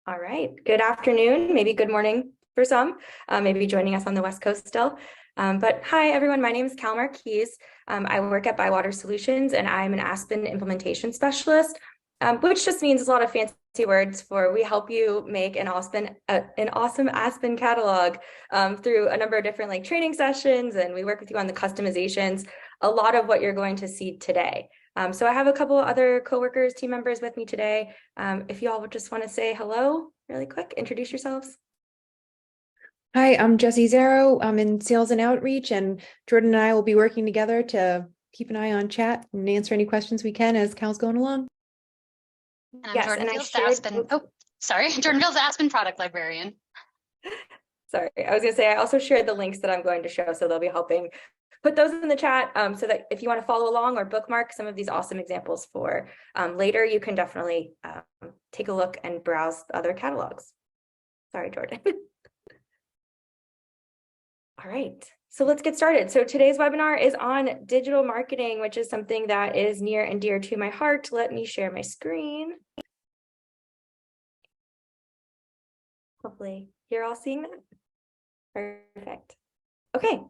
All right. Good afternoon, maybe good morning for some, maybe joining us on the West Coast still. But hi, everyone. My name is Cal Marquise. I work at Bywater Solutions, and I'm an Aspen implementation specialist, which just means a lot of fancy words for we help you make an awesome Aspen catalog through a number of different training sessions, and we work with you on the customizations, a lot of what you're going to see today. So I have a couple other coworkers, team members with me today. If you all would just want to say hello really quick, introduce yourselves. Hi, I'm Jessie Zero. I'm in sales and outreach, and Jordan and I will be working together to keep an eye on chat and answer any questions we can as Cal's going along. And I'm Yes, Jordan and Fields, the Aspen. Oh, sorry, Jordan Fields, the Aspen product librarian. Sorry, I was going to say I also shared the links that I'm going to show, so they'll be helping put those in the chat so that if you want to follow along or bookmark some of these awesome examples for later, you can definitely take a look and browse the other catalogs. Sorry, Jordan. All right, so let's get started. So today's webinar is on digital marketing, which is something that is near and dear to my heart. Let me share my screen. Hopefully you're all seeing that. Perfect. Okay.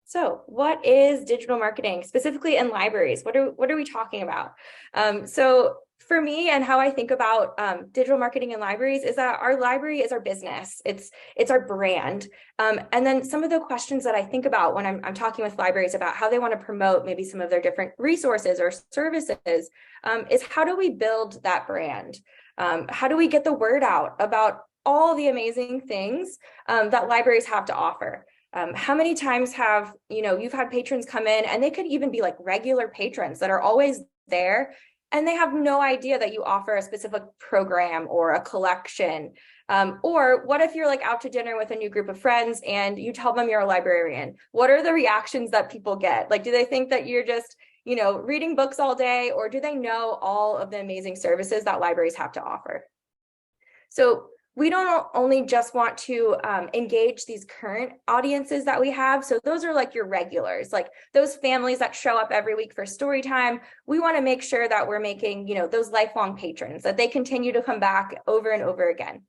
So what is digital marketing, specifically in libraries? What are we talking about? So for me and how I think about digital marketing in libraries is that our library is our business. It's our brand. And then some of the questions that I think about when I'm talking with libraries about how they want to promote maybe some of their different resources or services is how do we build that brand? How do we get the word out about all the amazing things that libraries have to offer? How many times have you've had patrons come in, and they could even be like regular patrons that are always there, and they have no idea that you offer a specific program or a collection. Or what if you're out to dinner with a new group of friends and you tell them you're a librarian? What are the reactions that people get? Do they think that you're just reading books all day, or do they know all of the amazing services that libraries have to offer? So we don't only just want to engage these current audiences that we have. So those are your regulars, those families that show up every week for story time. We want to make sure that we're making, those lifelong patrons, that they continue to come back over and over again.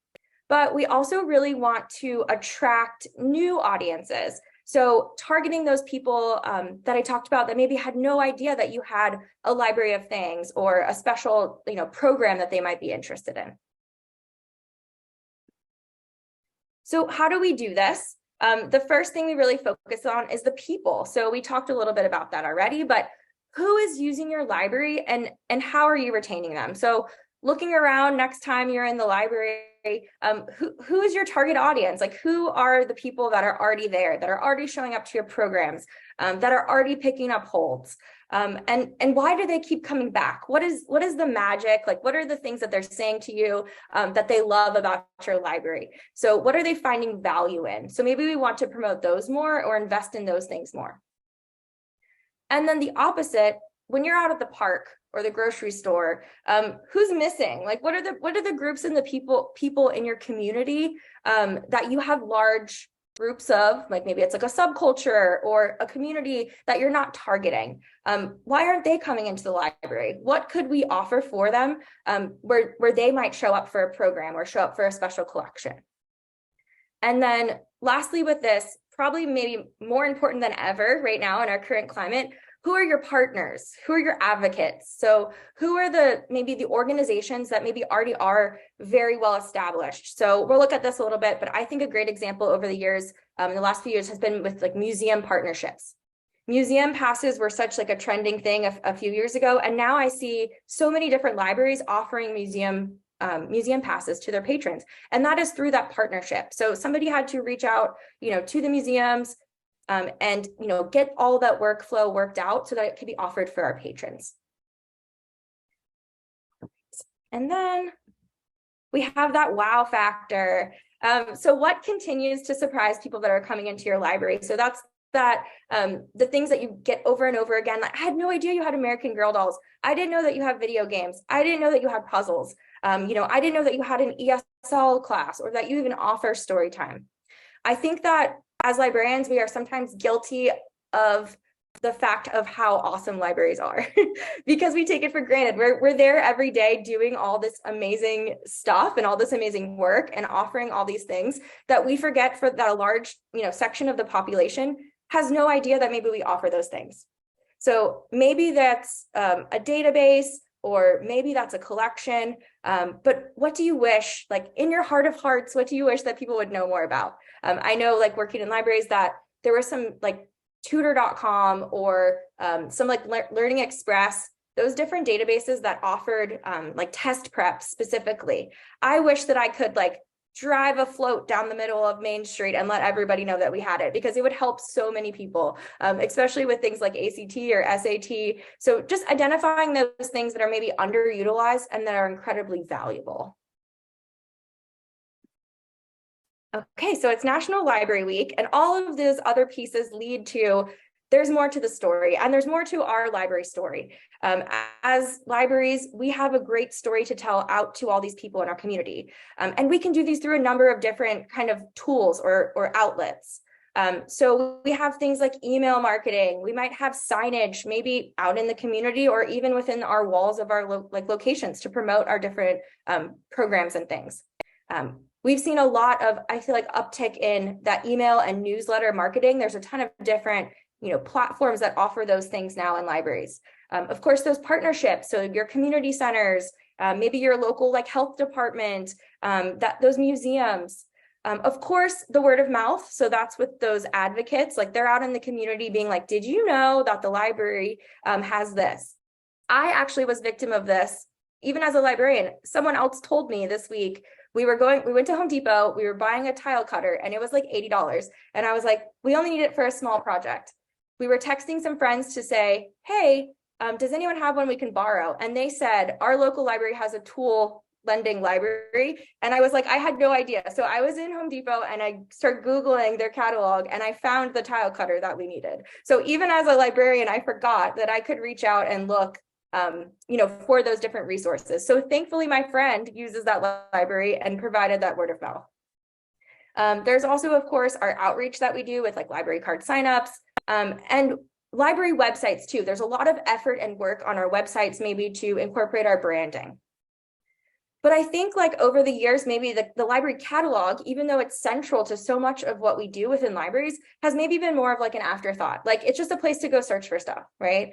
But we also really want to attract new audiences. So targeting those people that I talked about that maybe had no idea that you had a library of things or a special, program that they might be interested in. So how do we do this? The first thing we really focus on is the people. So we talked a little bit about that already, but who is using your library and how are you retaining them? So looking around next time you're in the library, who is your target audience? Who are the people that are already there, that are already showing up to your programs, that are already picking up holds? And why do they keep coming back? What is the magic? What are the things that they're saying to you that they love about your library? So what are they finding value in? So maybe we want to promote those more or invest in those things more. And then the opposite, when you're out at the park or the grocery store, who's missing? What are the groups and the people in your community that you have large groups of, maybe it's a subculture or a community that you're not targeting? Why aren't they coming into the library? What could we offer for them where they might show up for a program or show up for a special collection? And then lastly with this, probably maybe more important than ever right now in our current climate, who are your partners? Who are your advocates? So who are maybe the organizations that maybe already are very well established? So we'll look at this a little bit, but I think a great example over the years, in the last few years, has been with museum partnerships. Museum passes were such a trending thing a few years ago, and now I see so many different libraries offering museum passes to their patrons, and that is through that partnership. So somebody had to reach out, to the museums, and get all that workflow worked out so that it could be offered for our patrons. And then we have that wow factor. So what continues to surprise people that are coming into your library? So that's the things that you get over and over again. I had no idea you had American Girl dolls. I didn't know that you have video games. I didn't know that you had puzzles. I didn't know that you had an ESL class or that you even offer story time. I think that as librarians, we are sometimes guilty of the fact of how awesome libraries are because we take it for granted. We're there every day doing all this amazing stuff and all this amazing work and offering all these things that we forget for that a large, section of the population has no idea that maybe we offer those things. So maybe that's a database, or maybe that's a collection. But what do you wish, like in your heart of hearts, what do you wish that people would know more about? I know, like working in libraries, that there were some like tutor.com or some like Learning Express, those different databases that offered like test prep specifically. I wish that I could like drive a float down the middle of Main Street and let everybody know that we had it, because it would help so many people, especially with things like ACT or SAT. So just identifying those things that are maybe underutilized and that are incredibly valuable. Okay, so it's National Library Week, and all of those other pieces lead to there's more to the story, and there's more to our library story. As libraries, we have a great story to tell out to all these people in our community. And we can do these through a number of different kind of tools or outlets. So we have things like email marketing. We might have signage, maybe out in the community or even within our walls of our locations to promote our different programs and things. We've seen a lot of, I feel like, uptick in that email and newsletter marketing. There's a ton of different platforms that offer those things now in libraries. Of course, those partnerships, so your community centers, maybe your local like health department, those museums. Of course, the word of mouth. So that's with those advocates, like they're out in the community being like, did you know that the library has this? I actually was victim of this, even as a librarian. Someone else told me this week, we went to Home Depot, we were buying a tile cutter, and it was like $80. And I was like, we only need it for a small project. We were texting some friends to say, hey, does anyone have one we can borrow? And they said, our local library has a tool lending library. And I was like, I had no idea. So I was in Home Depot and I started Googling their catalog and I found the tile cutter that we needed. So even as a librarian, I forgot that I could reach out and look for those different resources. So thankfully, my friend uses that library and provided that word of mouth. There's also, of course, our outreach that we do with like library card signups and library websites too. There's a lot of effort and work on our websites maybe to incorporate our branding. But I think like over the years, maybe the library catalog, even though it's central to so much of what we do within libraries, has maybe been more of like an afterthought. Like it's just a place to go search for stuff, right?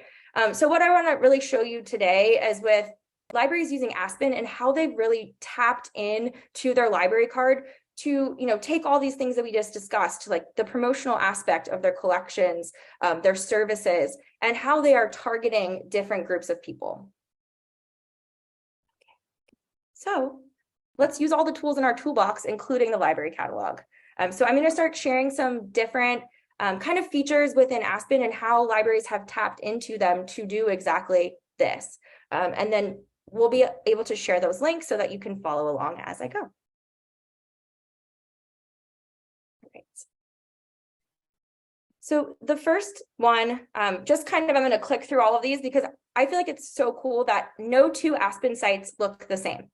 So what I want to really show you today is with libraries using Aspen and how they've really tapped in to their library card to take all these things that we just discussed, like the promotional aspect of their collections, their services, and how they are targeting different groups of people. So let's use all the tools in our toolbox, including the library catalog. So I'm going to start sharing some different kind of features within Aspen and how libraries have tapped into them to do exactly this. And then we'll be able to share those links so that you can follow along as I go. Great. So the first one, just kind of, I'm going to click through all of these because I feel like it's so cool that no two Aspen sites look the same.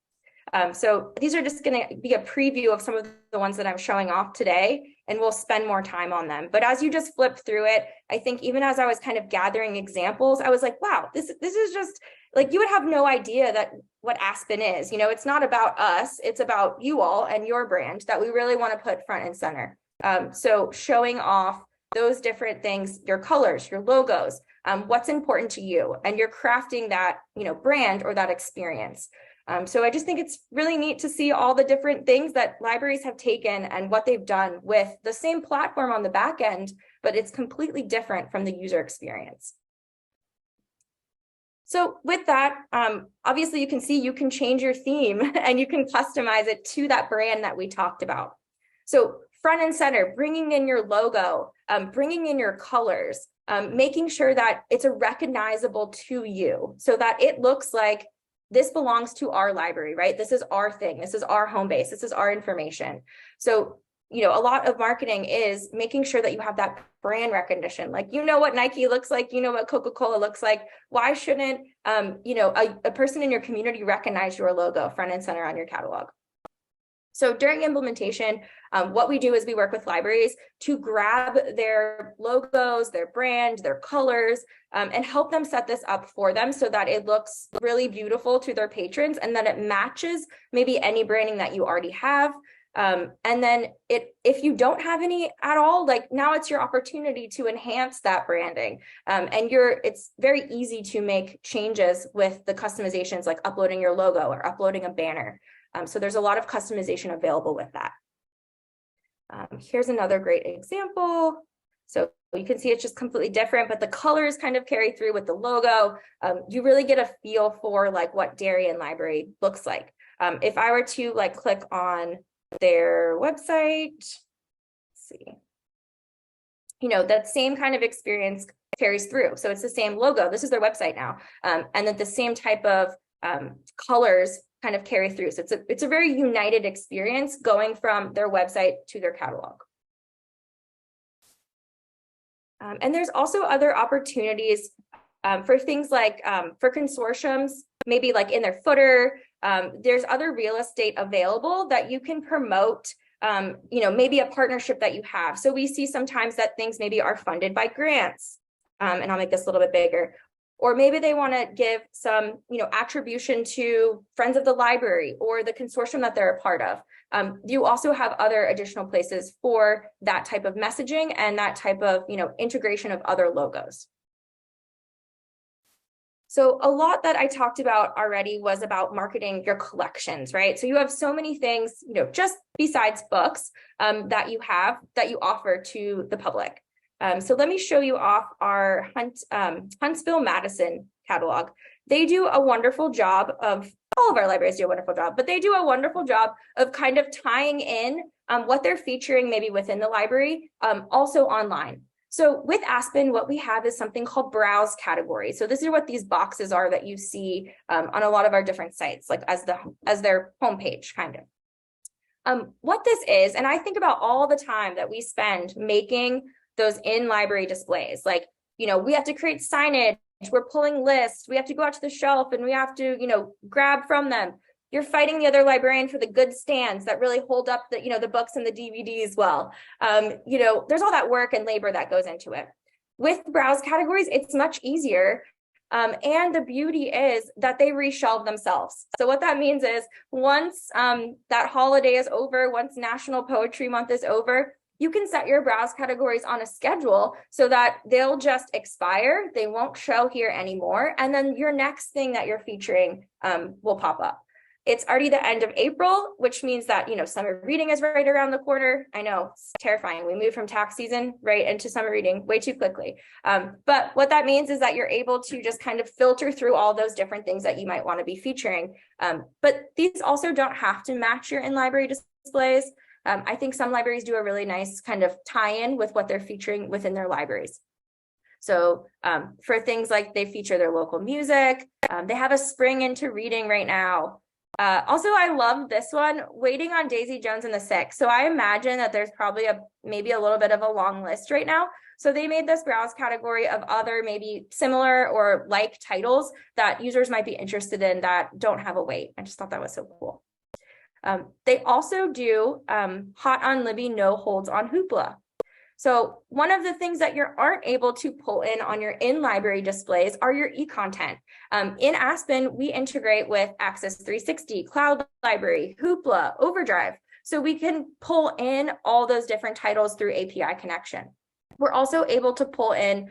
So these are just going to be a preview of some of the ones that I'm showing off today, and we'll spend more time on them. But as you just flip through it, I think even as I was kind of gathering examples, I was like, wow, this is just like, you would have no idea that what Aspen is. It's not about us, it's about you all and your brand that we really want to put front and center. So showing off those different things, your colors, your logos, what's important to you, and you're crafting that, brand or that experience. So I just think it's really neat to see all the different things that libraries have taken and what they've done with the same platform on the back end, but it's completely different from the user experience. So with that, obviously you can see you can change your theme and you can customize it to that brand that we talked about. So front and center, bringing in your logo, bringing in your colors, making sure that it's recognizable to you so that it looks like this belongs to our library, right? This is our thing. This is our home base. This is our information. So, a lot of marketing is making sure that you have that brand recognition. Like, what Nike looks like, what Coca-Cola looks like. Why shouldn't, a person in your community recognize your logo front and center on your catalog? So during implementation, what we do is we work with libraries to grab their logos, their brand, their colors, and help them set this up for them so that it looks really beautiful to their patrons and that it matches maybe any branding that you already have. And then if you don't have any at all, like now it's your opportunity to enhance that branding. And it's very easy to make changes with the customizations, like uploading your logo or uploading a banner. So there's a lot of customization available with that. Here's another great example. So you can see it's just completely different, but the colors kind of carry through with the logo. You really get a feel for like what Darien Library looks like. If I were to like click on their website, let's see, that same kind of experience carries through. So it's the same logo. This is their website now. And then the same type of colors kind of carry through. So it's a very united experience going from their website to their catalog. And there's also other opportunities for things like for consortiums, maybe like in their footer, there's other real estate available that you can promote, maybe a partnership that you have. So we see sometimes that things maybe are funded by grants, and I'll make this a little bit bigger. Or maybe they want to give some, attribution to friends of the library or the consortium that they're a part of. You also have other additional places for that type of messaging and that type of, integration of other logos. So a lot that I talked about already was about marketing your collections, right? So you have so many things, just besides books that you offer to the public. So let me show you off our Huntsville-Madison catalog. They do a wonderful job of, all of our libraries do a wonderful job, but they do a wonderful job of kind of tying in what they're featuring maybe within the library, also online. So with Aspen, what we have is something called browse categories. So this is what these boxes are that you see on a lot of our different sites, like as their homepage kind of. What this is, and I think about all the time that we spend making those in-library displays. Like, we have to create signage, we're pulling lists, we have to go out to the shelf and we have to, grab from them. You're fighting the other librarian for the good stands that really hold up the, the books and the DVDs well. There's all that work and labor that goes into it. With browse categories, it's much easier. And the beauty is that they reshelve themselves. So what that means is once that holiday is over, once National Poetry Month is over, you can set your browse categories on a schedule so that they'll just expire. They won't show here anymore. And then your next thing that you're featuring will pop up. It's already the end of April, which means that, summer reading is right around the corner. I know, it's terrifying. We moved from tax season right into summer reading way too quickly. But what that means is that you're able to just kind of filter through all those different things that you might want to be featuring. But these also don't have to match your in-library displays. I think some libraries do a really nice kind of tie-in with what they're featuring within their libraries. So for things like they feature their local music, they have a spring into reading right now. Also, I love this one, Waiting on Daisy Jones and the Six. So I imagine that there's probably maybe a little bit of a long list right now. So they made this browse category of other maybe similar or like titles that users might be interested in that don't have a wait. I just thought that was so cool. They also do Hot on Libby, no holds on Hoopla. So one of the things that you aren't able to pull in on your in-library displays are your e-content. In Aspen, we integrate with Access 360, Cloud Library, Hoopla, Overdrive. So we can pull in all those different titles through API connection. We're also able to pull in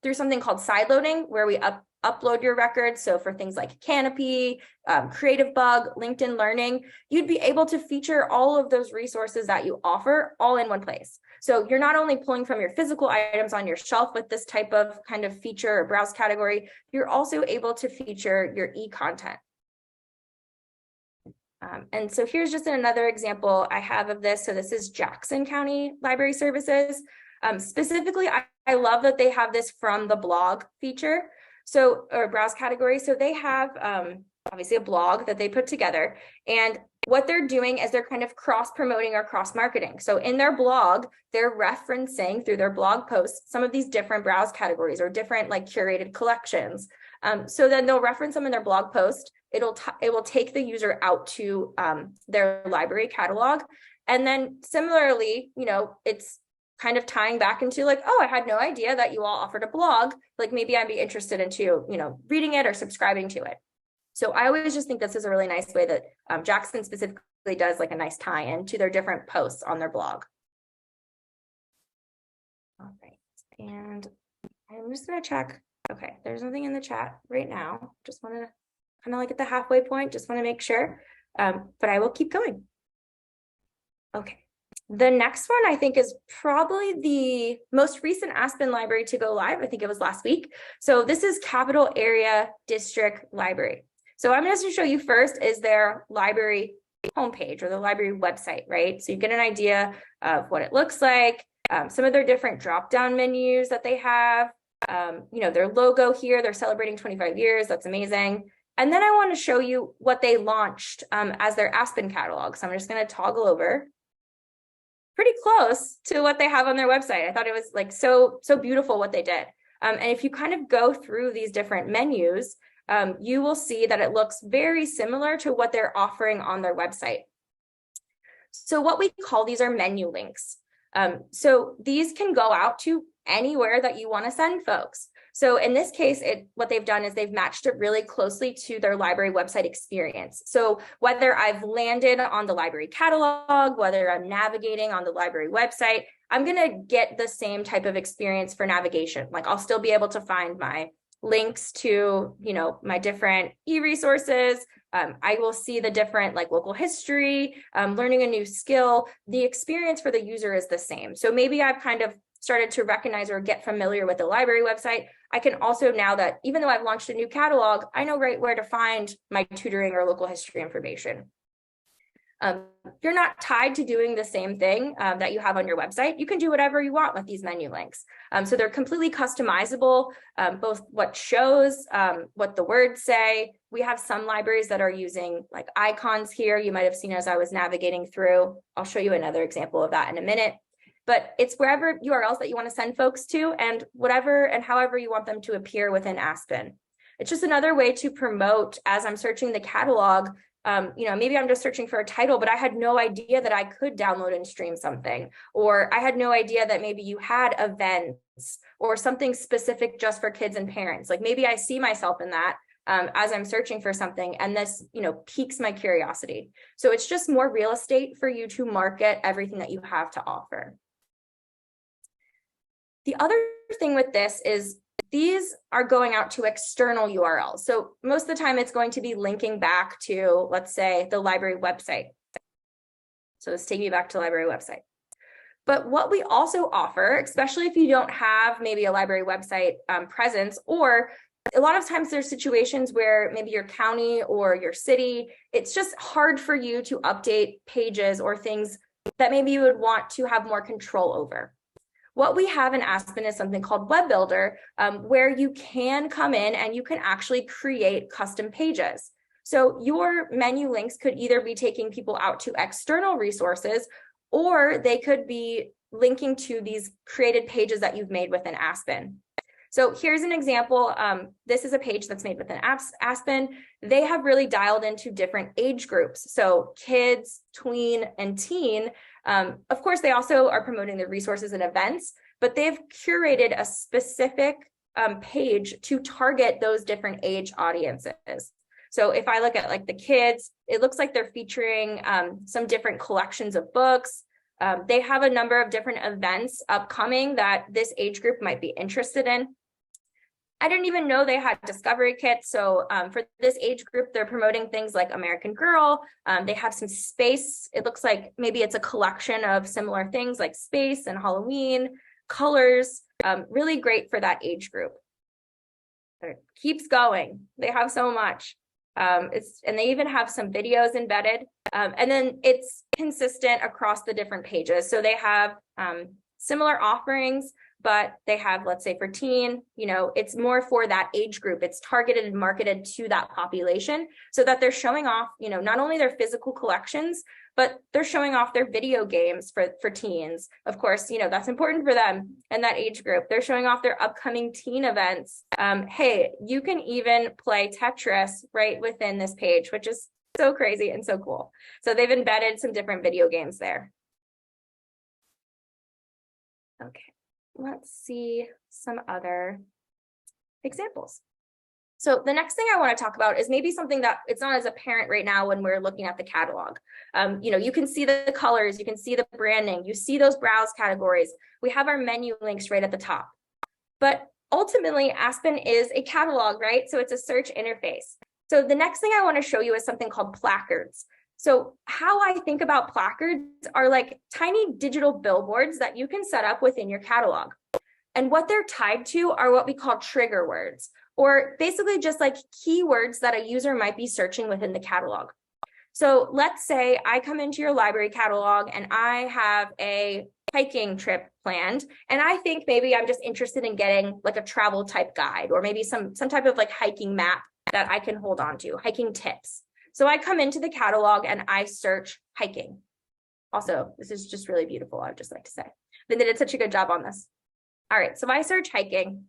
through something called sideloading, where we upload your records. So for things like Canopy, Creative Bug, LinkedIn Learning, you'd be able to feature all of those resources that you offer all in one place. So you're not only pulling from your physical items on your shelf with this type of kind of feature or browse category, you're also able to feature your e-content. And so here's just another example I have of this. So this is Jackson County Library Services. Specifically, I love that they have this from the blog feature. So, or browse category. So they have obviously a blog that they put together, and what they're doing is they're kind of cross-promoting or cross-marketing. So in their blog, they're referencing through their blog posts some of these different browse categories or different like curated collections. So then they'll reference them in their blog post, it will take the user out to their library catalog. And then similarly, it's kind of tying back into like, oh, I had no idea that you all offered a blog. Like maybe I'd be interested into, reading it or subscribing to it. So I always just think this is a really nice way that Jackson specifically does like a nice tie-in to their different posts on their blog. All right, and I'm just gonna check. Okay, there's nothing in the chat right now. Just want to kind of like at the halfway point, just want to make sure, but I will keep going. Okay, the next one I think is probably the most recent Aspen library to go live. I think it was last week. So this is Capital Area District Library. So I'm going to show you first is their library homepage or the library website, right? So you get an idea of what it looks like, some of their different drop-down menus that they have, their logo here, they're celebrating 25 years. That's amazing. And then I want to show you what they launched as their Aspen catalog. So I'm just going to toggle over. Pretty close to what they have on their website. I thought it was like so beautiful what they did. And if you kind of go through these different menus, you will see that it looks very similar to what they're offering on their website. So what we call these are menu links. So these can go out to anywhere that you want to send folks. So in this case, what they've done is they've matched it really closely to their library website experience. So whether I've landed on the library catalog, whether I'm navigating on the library website, I'm going to get the same type of experience for navigation. Like I'll still be able to find my links to, my different e-resources. I will see the different like local history, learning a new skill. The experience for the user is the same. So maybe I've kind of started to recognize or get familiar with the library website. I can also, now that even though I've launched a new catalog, I know right where to find my tutoring or local history information. You're not tied to doing the same thing that you have on your website. You can do whatever you want with these menu links. So they're completely customizable, both what shows, what the words say. We have some libraries that are using like icons here. You might have seen as I was navigating through. I'll show you another example of that in a minute. But it's wherever URLs that you want to send folks to and whatever and however you want them to appear within Aspen. It's just another way to promote as I'm searching the catalog. Maybe I'm just searching for a title, but I had no idea that I could download and stream something, or I had no idea that maybe you had events or something specific just for kids and parents. Like maybe I see myself in that as I'm searching for something, and this, piques my curiosity. So it's just more real estate for you to market everything that you have to offer. The other thing with this is these are going out to external URLs. So most of the time it's going to be linking back to, let's say, the library website. So let's take me back to the library website. But what we also offer, especially if you don't have maybe a library website presence, or a lot of times there's situations where maybe your county or your city, it's just hard for you to update pages or things that maybe you would want to have more control over. What we have in Aspen is something called Web Builder, where you can come in and you can actually create custom pages. So your menu links could either be taking people out to external resources, or they could be linking to these created pages that you've made within Aspen. So here's an example. This is a page that's made within Aspen. They have really dialed into different age groups. So kids, tween, and teen. Of course, they also are promoting the resources and events, but they've curated a specific page to target those different age audiences. So if I look at like the kids, it looks like they're featuring some different collections of books. They have a number of different events upcoming that this age group might be interested in. I didn't even know they had discovery kits. So for this age group, they're promoting things like American Girl. They have some space. It looks like maybe it's a collection of similar things like space and Halloween, colors, really great for that age group. It keeps going. They have so much. And they even have some videos embedded. And then it's consistent across the different pages. So they have similar offerings, but they have, let's say for teen, it's more for that age group. It's targeted and marketed to that population so that they're showing off, not only their physical collections, but they're showing off their video games for teens. Of course, that's important for them and that age group. They're showing off their upcoming teen events. Hey, you can even play Tetris right within this page, which is so crazy and so cool. So they've embedded some different video games there. Okay, let's see some other examples. So the next thing I want to talk about is maybe something that it's not as apparent right now when we're looking at the catalog. You can see the colors, you can see the branding, you see those browse categories. We have our menu links right at the top. But ultimately, Aspen is a catalog, right? So it's a search interface. So the next thing I want to show you is something called placards. So how I think about placards are like tiny digital billboards that you can set up within your catalog. And what they're tied to are what we call trigger words, or basically just like keywords that a user might be searching within the catalog. So let's say I come into your library catalog and I have a hiking trip planned, and I think maybe I'm just interested in getting like a travel type guide, or maybe some type of like hiking map that I can hold on to, hiking tips. So I come into the catalog and I search hiking. Also, this is just really beautiful, I would just like to say. They did such a good job on this. All right, so I search hiking.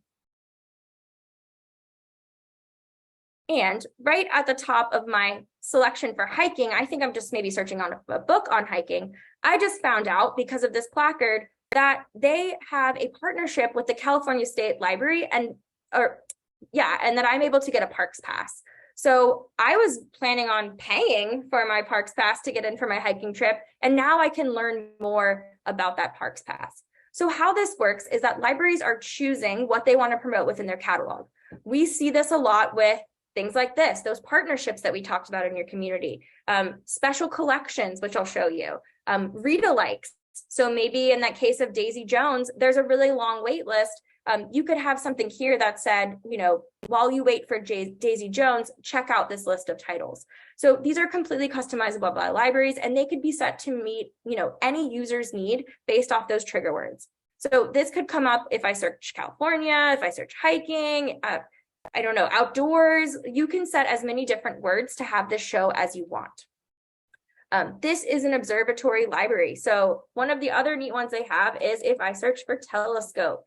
And right at the top of my selection for hiking, I think I'm just maybe searching on a book on hiking. I just found out because of this placard that they have a partnership with the California State Library and that I'm able to get a parks pass. So I was planning on paying for my parks pass to get in for my hiking trip, and now I can learn more about that parks pass. So how this works is that libraries are choosing what they want to promote within their catalog. We see this a lot with things like this, those partnerships that we talked about in your community, special collections, which I'll show you, read-alikes. So maybe in that case of Daisy Jones, there's a really long wait list. You could have something here that said, while you wait for Daisy Jones, check out this list of titles. So these are completely customizable by libraries, and they could be set to meet, any user's need based off those trigger words. So this could come up if I search California, if I search hiking, I don't know, outdoors. You can set as many different words to have this show as you want. This is an observatory library. So one of the other neat ones they have is if I search for telescope.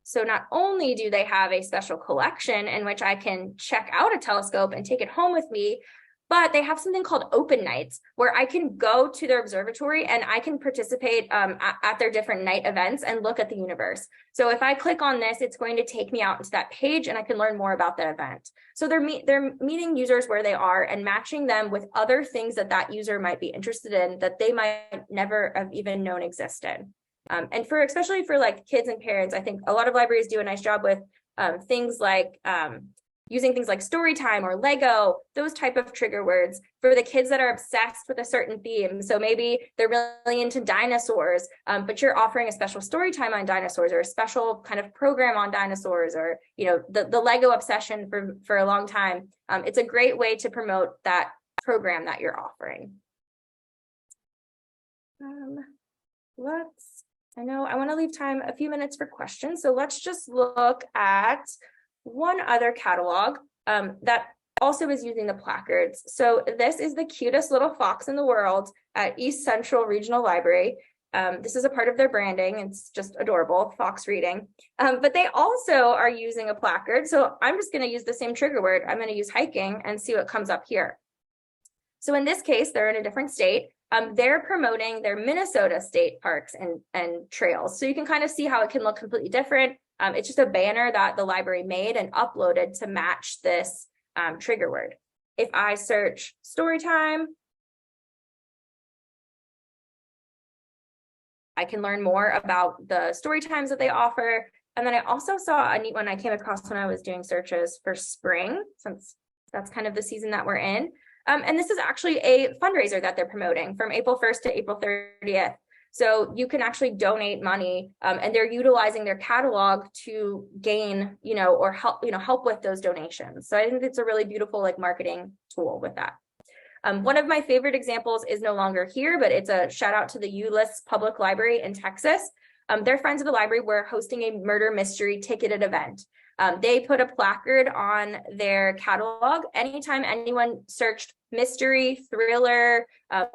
So not only do they have a special collection in which I can check out a telescope and take it home with me, but they have something called open nights where I can go to their observatory and I can participate at their different night events and look at the universe. So if I click on this, it's going to take me out into that page and I can learn more about that event. So they're meeting users where they are and matching them with other things that user might be interested in that they might never have even known existed. And especially for like kids and parents, I think a lot of libraries do a nice job with things like using things like story time or Lego, those type of trigger words for the kids that are obsessed with a certain theme. So maybe they're really into dinosaurs, but you're offering a special story time on dinosaurs or a special kind of program on dinosaurs, or the Lego obsession for a long time. It's a great way to promote that program that you're offering. I know I want to leave a few minutes for questions. So let's just look at one other catalog that also is using the placards. So this is the cutest little fox in the world at East Central Regional Library. This is a part of their branding. It's just adorable, fox reading. But they also are using a placard. So I'm just going to use the same trigger word. I'm going to use hiking and see what comes up here. So in this case, they're in a different state. They're promoting their Minnesota state parks and trails. So you can kind of see how it can look completely different. It's just a banner that the library made and uploaded to match this trigger word. If I search story time, I can learn more about the story times that they offer. And then I also saw a neat one I came across when I was doing searches for spring, since that's kind of the season that we're in. And this is actually a fundraiser that they're promoting from April 1st to April 30th. So you can actually donate money, and they're utilizing their catalog to gain, or help with those donations. So I think it's a really beautiful marketing tool with that. One of my favorite examples is no longer here, but it's a shout out to the ULIS Public Library in Texas. Their Friends of the Library were hosting a murder mystery ticketed event. They put a placard on their catalog. Anytime anyone searched mystery, thriller,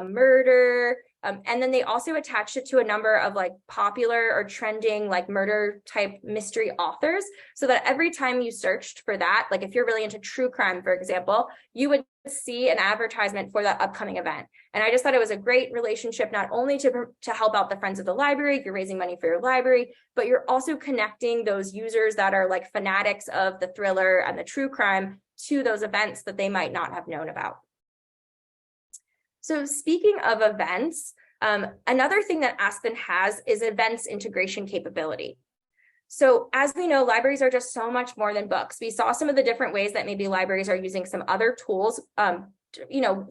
murder, and then they also attached it to a number of like popular or trending like murder type mystery authors, so that every time you searched for that, like if you're really into true crime, for example, you would see an advertisement for that upcoming event. And I just thought it was a great relationship, not only to help out the Friends of the Library, you're raising money for your library, but you're also connecting those users that are like fanatics of the thriller and the true crime to those events that they might not have known about. So speaking of events, another thing that Aspen has is events integration capability. So as we know, libraries are just so much more than books. We saw some of the different ways that maybe libraries are using some other tools,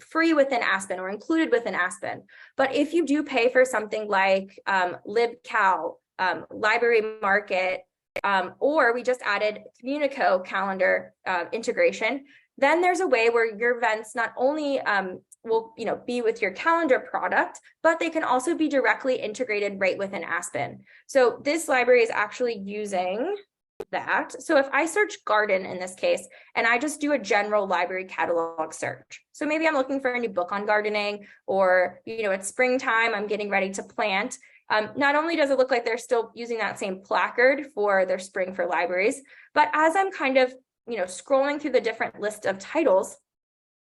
free within Aspen or included within Aspen. But if you do pay for something like LibCal, Library Market, or we just added Communico calendar integration, then there's a way where your events not only will be with your calendar product, but they can also be directly integrated right within Aspen. So this library is actually using that. So if I search garden in this case, and I just do a general library catalog search. So maybe I'm looking for a new book on gardening, or it's springtime, I'm getting ready to plant. Not only does it look like they're still using that same placard for their spring for libraries, but as I'm kind of scrolling through the different list of titles,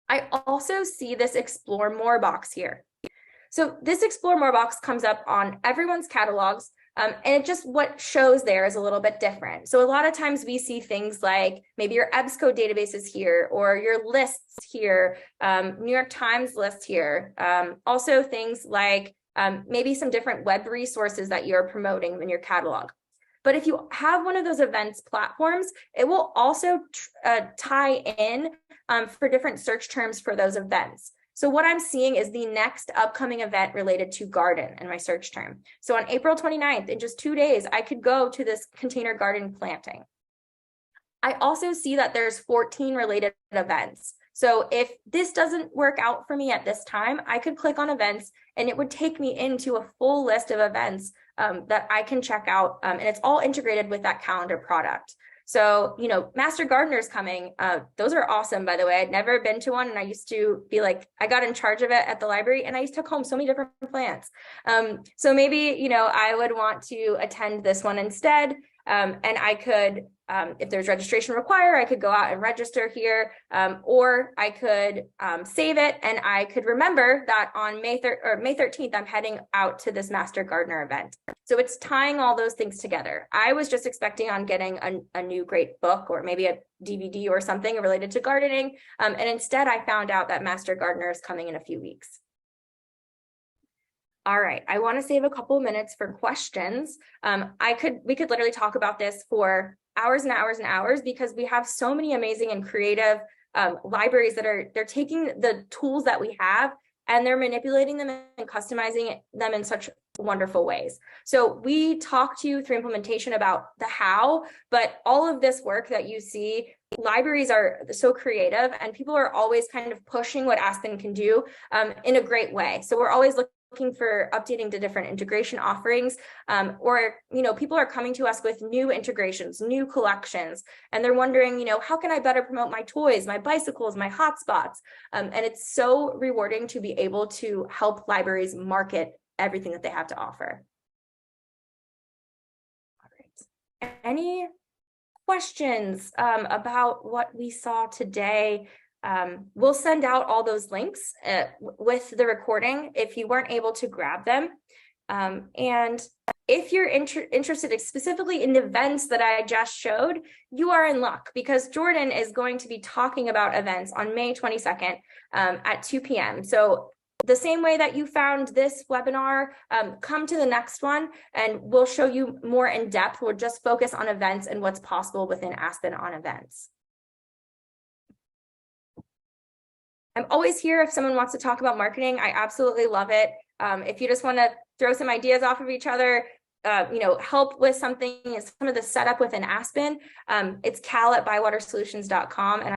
I also see this Explore More box here. So this Explore More box comes up on everyone's catalogs, and it just what shows there is a little bit different. So a lot of times we see things like maybe your EBSCO database is here, or your lists here, New York Times list here. Also things like maybe some different web resources that you're promoting in your catalog. But if you have one of those events platforms, it will also tie in for different search terms for those events. So what I'm seeing is the next upcoming event related to garden in my search term. So on April 29th, in just 2 days, I could go to this container garden planting. I also see that there's 14 related events. So if this doesn't work out for me at this time, I could click on events and it would take me into a full list of events that I can check out. And it's all integrated with that calendar product. So, Master Gardener's coming. Those are awesome, by the way. I'd never been to one. And I used to be like, I got in charge of it at the library and I used to take home so many different plants. So maybe, I would want to attend this one instead. And I could, if there's registration required, I could go out and register here, or I could save it, and I could remember that on May 13th, I'm heading out to this Master Gardener event. So it's tying all those things together. I was just expecting on getting a new great book or maybe a DVD or something related to gardening, and instead I found out that Master Gardener is coming in a few weeks. All right, I want to save a couple of minutes for questions. We could literally talk about this for hours and hours and hours, because we have so many amazing and creative libraries that they're taking the tools that we have and they're manipulating them and customizing them in such wonderful ways. So we talked to you through implementation about the how, but all of this work that you see, libraries are so creative and people are always kind of pushing what Aspen can do in a great way. So we're always looking for updating to different integration offerings, or people are coming to us with new integrations, new collections, and they're wondering, how can I better promote my toys, my bicycles, my hotspots? And it's so rewarding to be able to help libraries market everything that they have to offer. All right. Any questions about what we saw today? We'll send out all those links with the recording if you weren't able to grab them. And if you're interested specifically in the events that I just showed, you are in luck, because Jordan is going to be talking about events on May 22nd at 2 p.m. So the same way that you found this webinar, come to the next one and we'll show you more in depth. We'll just focus on events and what's possible within Aspen on events. I'm always here if someone wants to talk about marketing. I absolutely love it. If you just want to throw some ideas off of each other, help with something, some of the setup within Aspen, it's cal@bywatersolutions.com. And